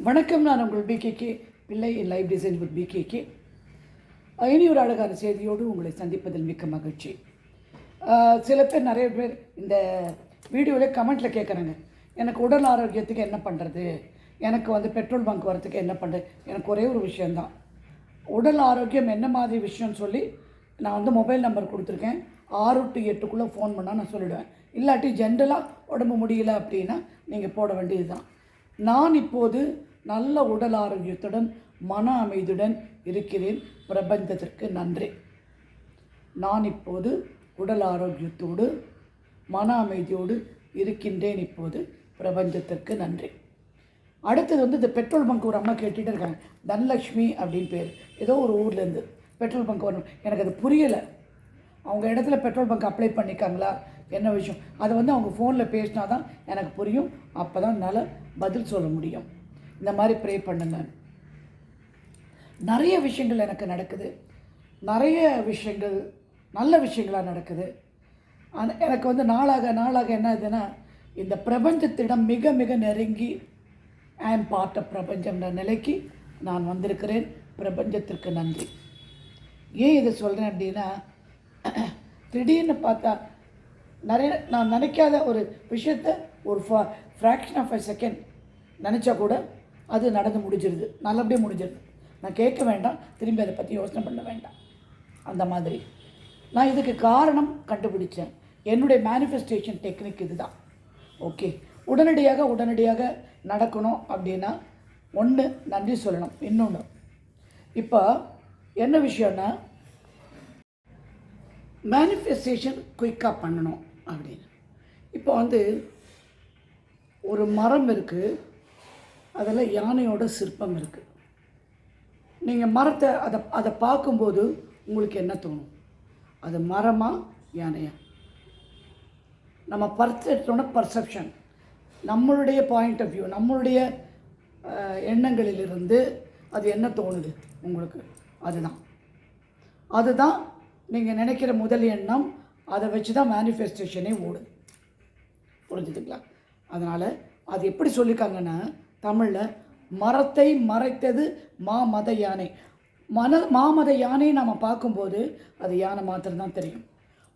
வணக்கம். நான் உங்கள் பிகேகே பிள்ளை லைவ் டிசைன் வித் பிகேகே. இனி ஒரு அழகான செய்தியோடு உங்களை சந்திப்பதில் மிக்க மகிழ்ச்சி. சில பேர் நிறைய பேர் இந்த வீடியோவில் கமெண்ட்டில் கேட்குறாங்க, எனக்கு உடல் ஆரோக்கியத்துக்கு என்ன பண்ணுறது, எனக்கு பெட்ரோல் பங்க் வரத்துக்கு என்ன பண்ணுறது. எனக்கு ஒரே ஒரு விஷயந்தான், உடல் ஆரோக்கியம் என்ன மாதிரி விஷயம்னு சொல்லி நான் மொபைல் நம்பர் கொடுத்துருக்கேன். 6 to 8 ஃபோன் பண்ணால் நான் சொல்லிவிடுவேன். இல்லாட்டி ஜென்ரலாக உடம்பு முடியல அப்படின்னா நீங்கள் போட வேண்டியது தான். நான் இப்போது நல்ல உடல் ஆரோக்கியத்துடன் மன அமைதியுடன் இருக்கிறேன். பிரபஞ்சத்திற்கு நன்றி. நான் இப்போது உடல் ஆரோக்கியத்தோடு மன அமைதியோடு இருக்கின்றேன். இப்போது பிரபஞ்சத்திற்கு நன்றி. அடுத்தது இந்த பெட்ரோல் பங்க் ஒரு அம்மா கேட்டுகிட்டே இருக்காங்க. தனலக்ஷ்மி அப்படின்னு பேர், ஏதோ ஒரு ஊர்லேருந்து பெட்ரோல் பங்க் வரணும். எனக்கு அது புரியலை. அவங்க இடத்துல பெட்ரோல் பங்க் அப்ளை பண்ணிக்காங்களா, என்ன விஷயம், அதை அவங்க ஃபோனில் பேசினா தான் எனக்கு புரியும். அப்போ தான் என்னால் பதில் சொல்ல முடியும். இந்த மாதிரி ப்ரே பண்ணுங்க. நிறைய விஷயங்கள் எனக்கு நடக்குது, நிறைய விஷயங்கள் நல்ல விஷயங்களாக நடக்குது. எனக்கு நாளாக நாளாக என்ன ஆகுதுன்னா, இந்த பிரபஞ்சத்திடம் மிக மிக நெருங்கி ஐ ஆம் பார்ட் ஆஃப் பிரபஞ்சம்ன்ற நிலைக்கு நான் வந்திருக்கிறேன். பிரபஞ்சத்திற்கு நன்றி. ஏன் இதை சொல்கிறேன் அப்படின்னா, திடீர்னு பார்த்தா நிறைய நான் நினைக்காத ஒரு விஷயத்தை ஒரு ஃப்ராக்ஷன் ஆஃப் a செகண்ட் நினச்சா கூட அது நடந்து முடிஞ்சிருது, நல்லபடியாக முடிஞ்சிருது. நான் கேட்க வேண்டாம், திரும்பி அதை பற்றி யோசனை பண்ண வேண்டாம். அந்த மாதிரி நான் இதுக்கு காரணம் கண்டுபிடிச்சேன். என்னுடைய மேனிஃபெஸ்டேஷன் டெக்னிக் இது தான். ஓகே, உடனடியாக நடக்கணும் அப்படின்னா ஒன்று நன்றி சொல்லணும். இன்னொன்று, இப்போ என்ன விஷயம்னா, மேனிஃபெஸ்டேஷன் குயிக்காக பண்ணணும் அப்படின்னு. இப்போ ஒரு மரம் இருக்குது, அதில் யானையோட சிற்பம் இருக்குது. நீங்கள் மரத்தை அதை பார்க்கும்போது உங்களுக்கு என்ன தோணும்? அது மரமா யானையா? நம்ம பர்செப்ஷன், நம்மளுடைய பாயிண்ட் ஆஃப் வியூ, நம்மளுடைய எண்ணங்களிலிருந்து அது என்ன தோணுது உங்களுக்கு, அதுதான் நீங்கள் நினைக்கிற முதல் எண்ணம். அதை வச்சு தான் மேனிஃபெஸ்டேஷனே ஓடுது. புரிஞ்சுதுங்களா? அதனால் அது எப்படி சொல்லியிருக்காங்கன்னா, தமிழில் மரத்தை மறைத்தது மாமத யானை. மாமத யானை நம்ம பார்க்கும்போது அது யானை மாத்திரம்தான் தெரியும்.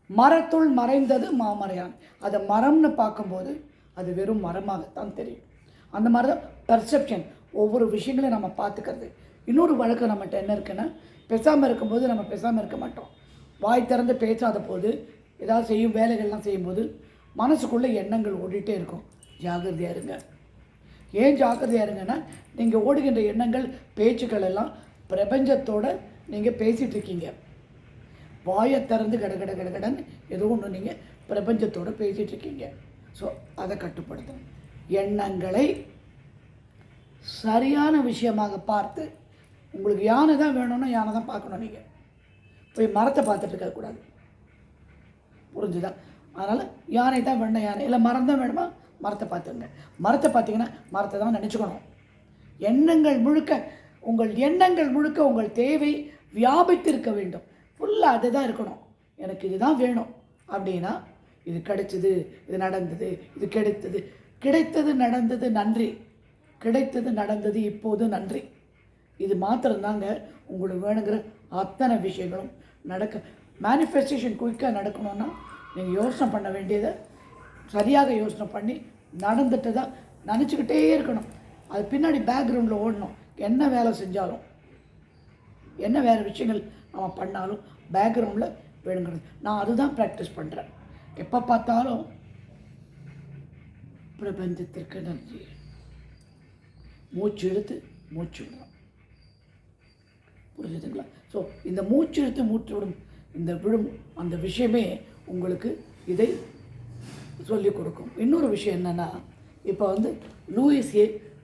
மரத்துள் மறைந்தது மாமர யானை. அதை மரம்னு பார்க்கும்போது அது வெறும் மரமாகத்தான் தெரியும். அந்த மாதிரி தான் பர்செப்ஷன், ஒவ்வொரு விஷயங்களையும் நம்ம பார்த்துக்கிறது. இன்னொரு வழக்கம் நம்மகிட்ட என்ன இருக்குன்னா, பேசாமல் இருக்கும்போது நம்ம பேசாமல் இருக்க மாட்டோம். வாய் திறந்து பேசாத போது, ஏதாவது வேலைகள்லாம் செய்யும்போது மனசுக்குள்ளே எண்ணங்கள் ஓடிட்டே இருக்கும். ஜாகிரதையாக இருங்க. ஏன் ஜாக்கிரதையாக இருங்கன்னா, நீங்கள் ஓடுகின்ற எண்ணங்கள் பேச்சுக்கள் எல்லாம் பிரபஞ்சத்தோடு நீங்கள் பேசிகிட்ருக்கீங்க. வாயை திறந்து கடன்னு ஏதோ ஒன்று நீங்கள் பிரபஞ்சத்தோடு பேசிகிட்ருக்கீங்க. ஸோ அதை கட்டுப்படுத்தணும். எண்ணங்களை சரியான விஷயமாக பார்த்து, உங்களுக்கு யானை தான் வேணும்னா யானை தான் பார்க்கணும். நீங்கள் போய் மரத்தை பார்த்துட்டு இருக்கக்கூடாது. புரிஞ்சுதா? அதனால் யானை தான் வேணும், யானை இல்லை மரம் தான் வேணுமா, மரத்தை பார்த்துங்க. மரத்தை பார்த்தீங்கன்னா மரத்தை தான் நினச்சிக்கணும். உங்கள் எண்ணங்கள் முழுக்க உங்கள் தேவை வியாபித்திருக்க வேண்டும். ஃபுல்லாக அது தான் இருக்கணும். எனக்கு இதுதான் வேணும் அப்படின்னா, இது கிடைச்சது, இது நடந்தது, இது கிடைத்தது நடந்தது நன்றி, கிடைத்தது நடந்தது இப்போது நன்றி. இது மாத்திரம்தாங்க உங்களுக்கு வேணுங்கிற அத்தனை விஷயங்களும் நடக்க. மேனிஃபெஸ்டேஷன் குயிக்காக நடக்கணும்னா நீங்கள் யோசனை பண்ண வேண்டியதை சரியாக யோசனை பண்ணி நடந்துட்டு தான் நினச்சிக்கிட்டே இருக்கணும். அது பின்னாடி பேக்ரவுண்டில் ஓடணும். என்ன வேலை செஞ்சாலும், என்ன வேறு விஷயங்கள் நம்ம பண்ணாலும் பேக்ரவுண்டில் வேணுங்கிறது. நான் அதுதான் ப்ராக்டிஸ் பண்ணுறேன். எப்போ பார்த்தாலும் பிரபஞ்சத்திற்கு நன்றி. மூச்சு இழுத்து மூச்சு விடணும். புரிஞ்சுதுங்களா? ஸோ இந்த மூச்சு இழுத்து மூச்சு விடும், இந்த விடும் அந்த விஷயமே உங்களுக்கு இதை சொல்லிக் கொடுக்கும். இன்னொரு விஷயம் என்னென்னா, இப்போ லூயிஸ்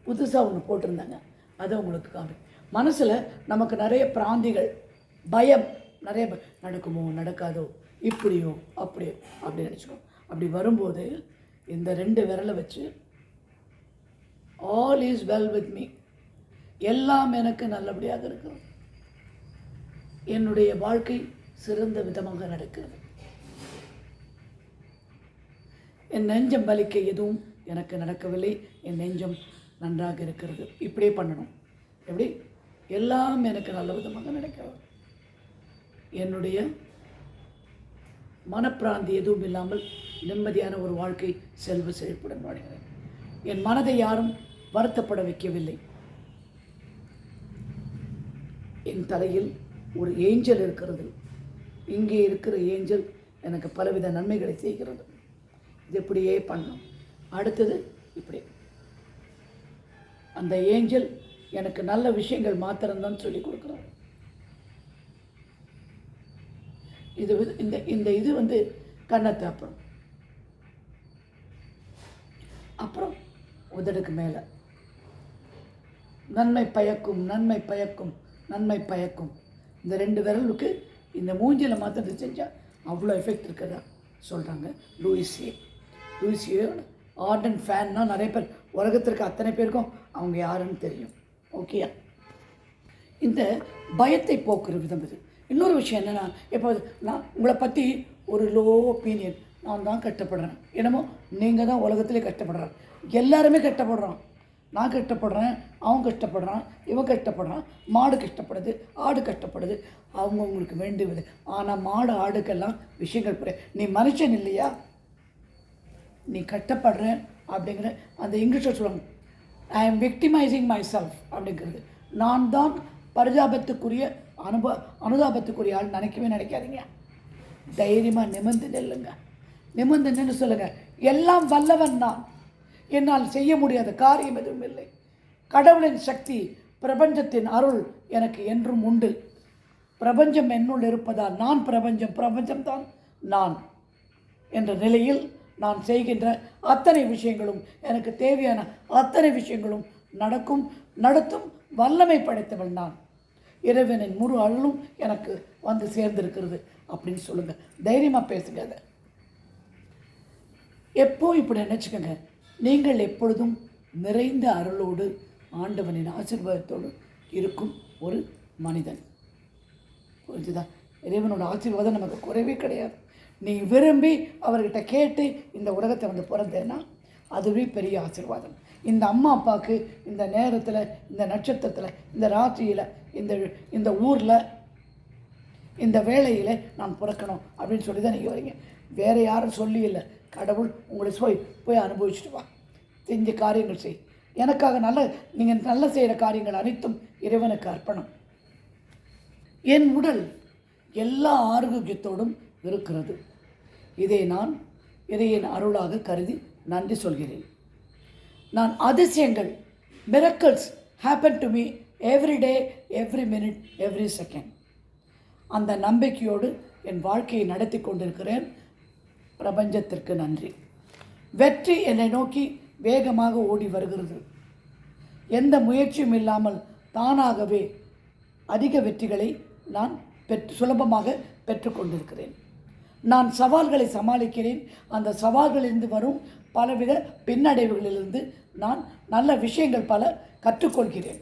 புதுசாக ஒன்று போட்டிருந்தாங்க, அதை உங்களுக்கு காமி. மனசில் நமக்கு நிறைய பிராந்திகள், பயம் நிறைய நடக்குமோ நடக்காதோ, இப்படியோ அப்படியோ அப்படி நினச்சிக்கோ. அப்படி வரும்போது இந்த 2 விரலை வச்சு all is well with me, எல்லாம் எனக்கு நல்லபடியாக இருக்கிறது, என்னுடைய வாழ்க்கை சிறந்த விதமாக நடக்கிறது, என் நெஞ்சம் வலிக்க எதுவும் எனக்கு நடக்கவில்லை, என் நெஞ்சம் நன்றாக இருக்கிறது. இப்படியே பண்ணணும். எப்படி? எல்லாம் எனக்கு நல்ல விதமாக நடக்கிறது. என்னுடைய மனப்பிராந்தி எதுவும் இல்லாமல் நிம்மதியான ஒரு வாழ்க்கை செல்வ செழிப்புடன் வாழ்கிறேன். என் மனதை யாரும் வருத்தப்பட வைக்கவில்லை. என் தலையில் ஒரு ஏஞ்சல் இருக்கிறது. இங்கே இருக்கிற ஏஞ்சல் எனக்கு பலவித நன்மைகளை செய்கிறது. இது இப்படியே பண்ணணும். அடுத்தது இப்படி, அந்த ஏஞ்சல் எனக்கு நல்ல விஷயங்கள் மாத்திரம்தான் சொல்லி கொடுக்குறாரு. இது இந்த இந்த இது வந்து கன்னத்து, அப்புறம் உதடுக்கு மேலே நன்மை பயக்கும், நன்மை பயக்கும், நன்மை பயக்கும். இந்த 2 விரலுக்கு இந்த மூஞ்சியில் மாத்திரத்தை செஞ்சால் அவ்வளோ எஃபெக்ட் இருக்கிறதா சொல்கிறாங்க. லூயிஸியோட ஆர்டன் ஃபேன்னா நிறைய பேர் உலகத்திற்கு அத்தனை பேருக்கும் அவங்க யாருன்னு தெரியும். ஓகேயா? இந்த பயத்தை போக்குற விதம் இது. இன்னொரு விஷயம் என்னென்னா, இப்போ நான் உங்களை பற்றி ஒரு லோ ஒப்பீனியன், நான் தான் கஷ்டப்படுறேன், என்னமோ நீங்கள் தான் உலகத்திலே கஷ்டப்படுறேன், எல்லாருமே கஷ்டப்படுறான், நான் கஷ்டப்படுறேன், அவன் கஷ்டப்படுறான், இவன் கஷ்டப்படுறான், மாடு கஷ்டப்படுது, ஆடு கஷ்டப்படுது, அவங்கவுங்களுக்கு வேண்டுவது. ஆனால் மாடு ஆடுக்கெல்லாம் விஷயங்கள் புரிய. நீ மனுஷன் இல்லையா? நீ கஷ்டப்படுற அப்படிங்கிற அந்த இங்கிலீஷில் சொல்லுவாங்க, ஐ எம் விக்டிமைசிங் மை செல்ஃப் அப்படிங்கிறது. நான் தான் பரிதாபத்துக்குரிய அனுதாபத்துக்குரிய ஆள் நினைக்கவே நினைக்காதீங்க. தைரியமாக நிமிர்ந்து நெல்லுங்க. நிமிர்ந்து நின்று சொல்லுங்கள், எல்லாம் வல்லவன் நான், என்னால் செய்ய முடியாத காரியம் எதுவும் இல்லை. கடவுளின் சக்தி, பிரபஞ்சத்தின் அருள் எனக்கு என்றும் உண்டு. பிரபஞ்சம் என்னுள் இருப்பதால் நான் பிரபஞ்சம், பிரபஞ்சம்தான் நான் என்ற நிலையில் நான் செய்கின்ற அத்தனை விஷயங்களும், எனக்கு தேவையான அத்தனை விஷயங்களும் நடத்தும் வல்லமை படைத்தவள் நான். இறைவனின் முழு அருளும் எனக்கு வந்து சேர்ந்திருக்கிறது அப்படின்னு சொல்லுங்கள். தைரியமாக பேசுங்க. அதை எப்போ இப்படி நினச்சிக்கோங்க. நீங்கள் எப்பொழுதும் நிறைந்த அருளோடு ஆண்டவனின் ஆசீர்வாதத்தோடு இருக்கும் ஒரு மனிதன். புரிஞ்சுதா? இறைவனோட ஆசீர்வாதம் நமக்கு குறைவே கிடையாது. நீ விரும்பி அவர்கிட்ட கேட்டு இந்த உலகத்தை வந்து பிறந்தேன்னா அதுவே பெரிய ஆசீர்வாதம். இந்த அம்மா அப்பாவுக்கு இந்த நேரத்தில், இந்த நட்சத்திரத்தில், இந்த ராத்திரியில், இந்த ஊரில், இந்த வேளையில் நான் பிறக்கணும் அப்படின்னு சொல்லி தான் நீங்கள் வரீங்க. வேறு யாரும் சொல்லி இல்லை. கடவுள் உங்களை போய் அனுபவிச்சுட்டு வா, செஞ்ச காரியங்கள் செய். எனக்காக நீங்கள் நல்ல செய்கிற காரியங்கள் அனைத்தும் இறைவனுக்கு அர்ப்பணம். என் உடல் எல்லா ஆரோக்கியத்தோடும் இருக்கிறது. இதை நான் இறையின் அருளாக கருதி நன்றி சொல்கிறேன். நான் அதிசயங்கள், miracles happen to me every day, every minute, every second. அந்த நம்பிக்கையோடு என் வாழ்க்கையை நடத்தி கொண்டிருக்கிறேன். பிரபஞ்சத்திற்கு நன்றி. வெற்றி என்னை நோக்கி வேகமாக ஓடி வருகிறது. எந்த முயற்சியும் இல்லாமல் தானாகவே அதிக வெற்றிகளை நான் சுலபமாக பெற்றுக்கொண்டிருக்கிறேன். நான் சவால்களை சமாளிக்கிறேன். அந்த சவால்களிலிருந்து வரும் பலவித பின்னடைவுகளிலிருந்து நான் நல்ல விஷயங்கள் பல கற்றுக்கொள்கிறேன்.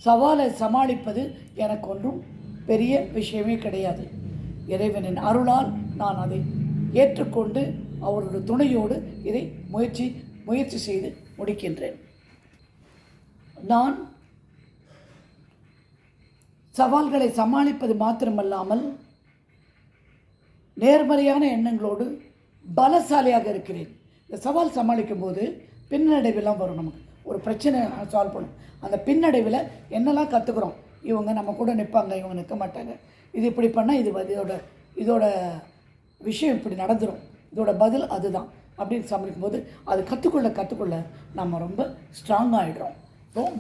சவாலை சமாளிப்பது எனக்கு ஒன்றும் பெரிய விஷயமே கிடையாது. இறைவனின் அருளால் நான் அதை ஏற்றுக்கொண்டு அவருடைய துணையோடு இதை முயற்சி செய்து முடிக்கின்றேன். நான் சவால்களை சமாளிப்பது மாத்திரமல்லாமல் நேர்மறையான எண்ணங்களோடு பலசாலியாக இருக்கிறேன். இந்த சவால் சமாளிக்கும் போது பின்னடைவெல்லாம் வரும். நமக்கு ஒரு பிரச்சனை சால்வ் பண்ணும். அந்த பின்னடைவில் என்னெல்லாம் கற்றுக்குறோம், இவங்க நம்ம கூட நிற்பாங்க, இவங்க நிற்க மாட்டாங்க, இது இப்படி பண்ணால் இதோட விஷயம் இப்படி நடந்துடும், இதோட பதில் அதுதான் அப்படின்னு சமாளிக்கும் போது அது கற்றுக்கொள்ள நம்ம ரொம்ப ஸ்ட்ராங்காக ஆகிடுறோம்.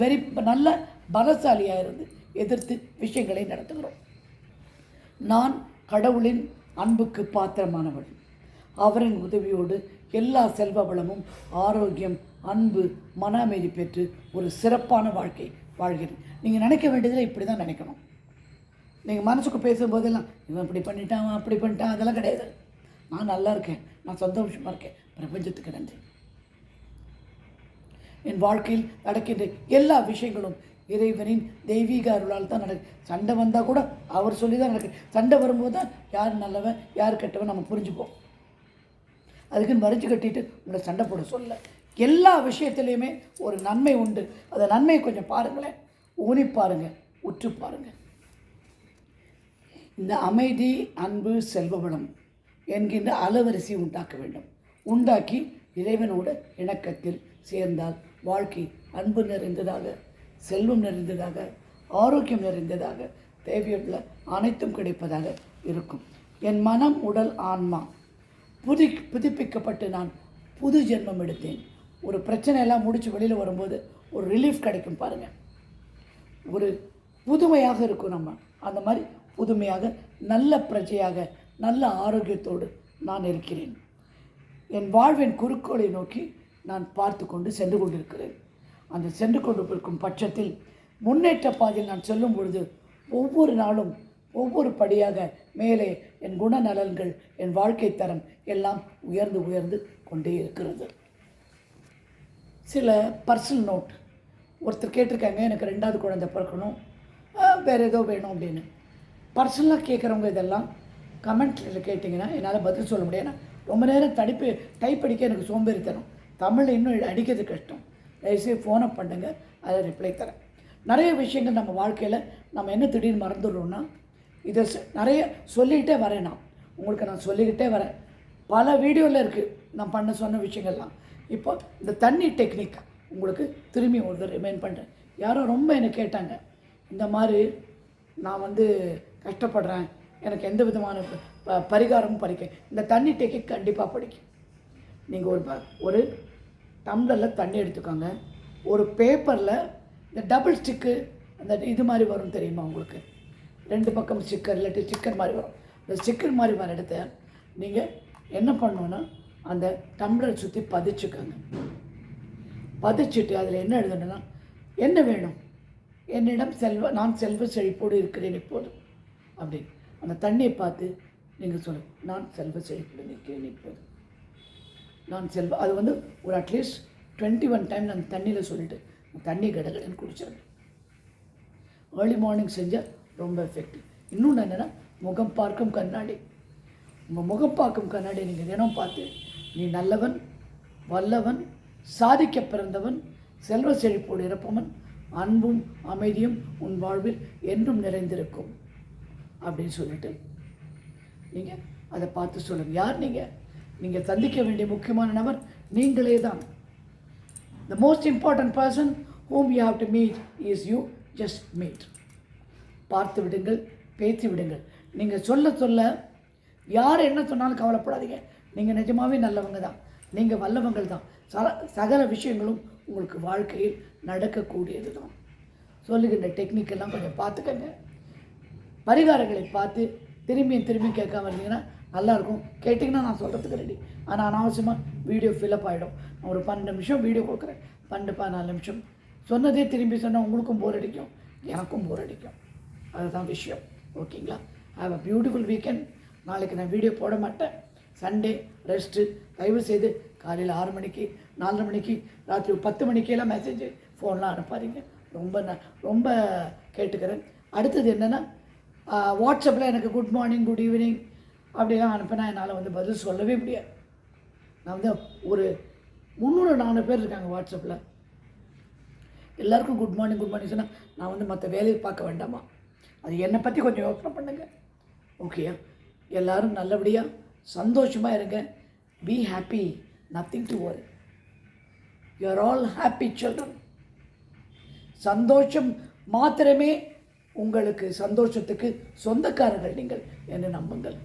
வெரி நல்ல பலசாலியாக இருந்து எதிர்த்து விஷயங்களை நடத்துகிறோம். நான் கடவுளின் அன்புக்கு பாத்திரமானவள். அவரின் உதவியோடு எல்லா செல்வ வளமும், ஆரோக்கியம், அன்பு, மன அமைதி பெற்று ஒரு சிறப்பான வாழ்க்கை வாழ்கிறேன். நீங்கள் நினைக்க வேண்டியதில் இப்படி தான் நினைக்கணும். நீங்கள் மனசுக்கு பேசும்போதெல்லாம் இவன் இப்படி பண்ணிட்டான், அவன் அப்படி பண்ணிட்டான், அதெல்லாம் கிடையாது. நான் நல்லா இருக்கேன், நான் சந்தோஷமாக இருக்கேன், பிரபஞ்சத்துக்கு நன்றி. என் வாழ்க்கையில் நடக்கின்ற எல்லா விஷயங்களும் இறைவனின் தெய்வீக அருளால் தான் நடக்குது. சண்டை வந்தால் கூட அவர் சொல்லி தான் நடக்குது. சண்டை வரும்போது தான் யார் நல்லவன் யார் கெட்டவன் நம்ம புரிஞ்சுப்போம். அதுக்குன்னு மறைச்சு கட்டிட்டு உங்களை சண்டை போட சொல்ல. எல்லா விஷயத்துலேயுமே ஒரு நன்மை உண்டு. அந்த நன்மையை கொஞ்சம் பாருங்களேன், ஊனி பாருங்கள், உற்று பாருங்கள். இந்த அமைதி, அன்பு, செல்வவளம் என்கின்ற அலவரிசை உண்டாக்க வேண்டும். உண்டாக்கி இறைவனோட இணக்கத்தில் சேர்ந்தால் வாழ்க்கை அன்பு நிறைந்ததாக, செல்வம் நிறைந்ததாக, ஆரோக்கியம் நிறைந்ததாக, தேவையுள்ள அனைத்தும் கிடைப்பதாக இருக்கும். என் மனம், உடல், ஆன்மா புதுப்பிக்கப்பட்டு நான் புது ஜென்மம் எடுத்தேன். ஒரு பிரச்சனையெல்லாம் முடித்து வெளியில் வரும்போது ஒரு ரிலீஃப் கிடைக்கும் பாருங்கள். ஒரு புதுமையாக இருக்கும் நம்ம. அந்த மாதிரி புதுமையாக, நல்ல பிரஜையாக, நல்ல ஆரோக்கியத்தோடு நான் இருக்கிறேன். என் வாழ்வின் குறிக்கோளை நோக்கி நான் பார்த்து கொண்டு சென்று கொண்டிருக்கிறேன். அந்த சென்று கொண்டு இருக்கும் பட்சத்தில் முன்னேற்ற பாதையில் நான் செல்லும் பொழுது ஒவ்வொரு நாளும் ஒவ்வொரு படியாக மேலே என் குணநலன்கள், என் வாழ்க்கை தரம் எல்லாம் உயர்ந்து உயர்ந்து கொண்டே இருக்கிறது. சில பர்சனல் நோட். ஒருத்தர் கேட்டிருக்காங்க, எனக்கு 2வது குழந்தை பிறக்கணும், வேறு ஏதோ வேணும் அப்படின்னு. பர்சனலாக கேட்குறவங்க இதெல்லாம் கமெண்ட்டில் கேட்டிங்கன்னா என்னால் பதில் சொல்ல முடியாது. ஏன்னா ரொம்ப நேரம் டைப் அடிக்க எனக்கு சோம்பேறித்தனம். தமிழில் இன்னும் அடிக்கிறது கஷ்டம். தயவுசெய்து ஃபோனை பண்ணுங்க, அதை ரிப்ளை தரேன். நிறைய விஷயங்கள் நம்ம வாழ்க்கையில் நம்ம என்ன திடீர்னு மறந்துடுறோம்னா, இதை நிறைய சொல்லிக்கிட்டே வரேன். உங்களுக்கு நான் சொல்லிக்கிட்டே வரேன். பல வீடியோவில் இருக்குது நான் சொன்ன விஷயங்கள்லாம். இப்போ இந்த தண்ணி டெக்னிக் உங்களுக்கு திரும்பி ஒரு ரிமைண்ட் பண்ணுறேன். யாரோ ரொம்ப என்னை கேட்டாங்க, இந்த மாதிரி நான் கஷ்டப்படுறேன், எனக்கு எந்த விதமான பரிகாரமும் படிக்க. இந்த தண்ணி டெக்னிக் கண்டிப்பாக படிக்கும். நீங்கள் ஒரு டம்ளரில் தண்ணி எடுத்துக்கோங்க. ஒரு பேப்பரில் இந்த டபுள் ஸ்டிக்கு அந்த இது மாதிரி வரும் தெரியுமா உங்களுக்கு, 2 பக்கம் ஸ்டிக்கர் இல்லாட்டி ஸ்டிக்கர் மாதிரி வரும். இந்த ஸ்டிக்கர் மாதிரி வர இடத்த நீங்கள் என்ன பண்ணணுன்னா அந்த டம்ளரை சுற்றி பதிச்சுக்கோங்க. பதிச்சுட்டு அதில் என்ன எழுதணுன்னா, என்ன வேணும், என்னிடம் நான் செல்வ செழிப்போடு இருக்கிறேன் இப்போது அப்படின்னு அந்த தண்ணியை பார்த்து நீங்கள் சொல்லுங்கள், நான் செல்வ செழிப்போடு இருக்கிறேன் இப்போது, நான் அது ஒரு அட்லீஸ்ட் 21 டைம் நான் தண்ணியில் சொல்லிவிட்டு தண்ணி கடகடன்னு குடிச்சிடணும். ஏர்லி மார்னிங் செஞ்சால் ரொம்ப எஃபெக்டிவ். இன்னொன்று என்னென்னா, முகம் பார்க்கும் கண்ணாடி. உங்கள் முகம் பார்க்கும் கண்ணாடி நீங்கள் தினம் பார்த்து, நீ நல்லவன், வல்லவன், சாதிக்க பிறந்தவன், செல்வ செழிப்போடு இருப்பவன், அன்பும் அமைதியும் உன் வாழ்வில் என்றும் நிறைந்திருக்கும் அப்படின்னு சொல்லிட்டு நீங்கள் அதை பார்த்து சொல்லுங்கள். யார் நீங்கள் சந்திக்க வேண்டிய முக்கியமான நபர் நீங்களே தான். The most important person whom you have to meet is you. Just meet. பார்த்து விடுங்கள், பேசி விடுங்கள். நீங்கள் சொல்ல யார் என்ன சொன்னாலும் கவலைப்படாதீங்க. நீங்கள் நிஜமாகவே நல்லவங்க தான், நீங்கள் வல்லவங்கள் தான். சகல விஷயங்களும் உங்களுக்கு வாழ்க்கையில் நடக்கக்கூடியது தான். சொல்லுகின்ற டெக்னிக்கெல்லாம் கொஞ்சம் பார்த்துக்கங்க. பரிகாரங்களை பார்த்து திரும்பி கேட்காம இருந்தீங்கன்னா நல்லாயிருக்கும். கேட்டிங்கன்னா நான் சொல்கிறதுக்கு ரெடி. ஆனால் அனாவசியமாக வீடியோ ஃபில்அப் ஆகிடும். நான் ஒரு 12 நிமிஷம் வீடியோ கொடுக்குறேன், 12-14 நிமிஷம் சொன்னதே திரும்பி சொன்னால் உங்களுக்கும் போர் அடிக்கும், எனக்கும் போர் அடிக்கும். அதுதான் விஷயம். ஓகேங்களா? Have a beautiful weekend. நாளைக்கு நான் வீடியோ போட மாட்டேன். Sunday rest. தயவுசெய்து காலையில் 6 மணிக்கு, 4:30 மணிக்கு, ராத்திரி 10 மணிக்கெல்லாம் மெசேஜ் ஃபோன்லாம் அனுப்பாதீங்க. ரொம்ப கேட்டுக்கிறேன். அடுத்தது என்னென்னா, வாட்ஸ்அப்பில் எனக்கு குட் மார்னிங், குட் ஈவினிங் அப்படிலாம் அனுப்பினா என்னால் பதில் சொல்லவே முடியாது. நான் ஒரு 300-400 பேர் இருக்காங்க வாட்ஸ்அப்பில். எல்லாருக்கும் குட் மார்னிங் சொன்னால் நான் மற்ற வேலையை பார்க்க வேண்டாமா? அது என்னை பற்றி கொஞ்சம் யோசனை பண்ணுங்கள். ஓகேயா? எல்லோரும் நல்லபடியாக சந்தோஷமாக இருங்க. Be happy, nothing to worry. You are all happy children. சந்தோஷம் மாத்திரமே உங்களுக்கு சந்தோஷத்துக்கு சொந்தக்காரர்கள் நீங்கள் என்று நம்புங்கள்.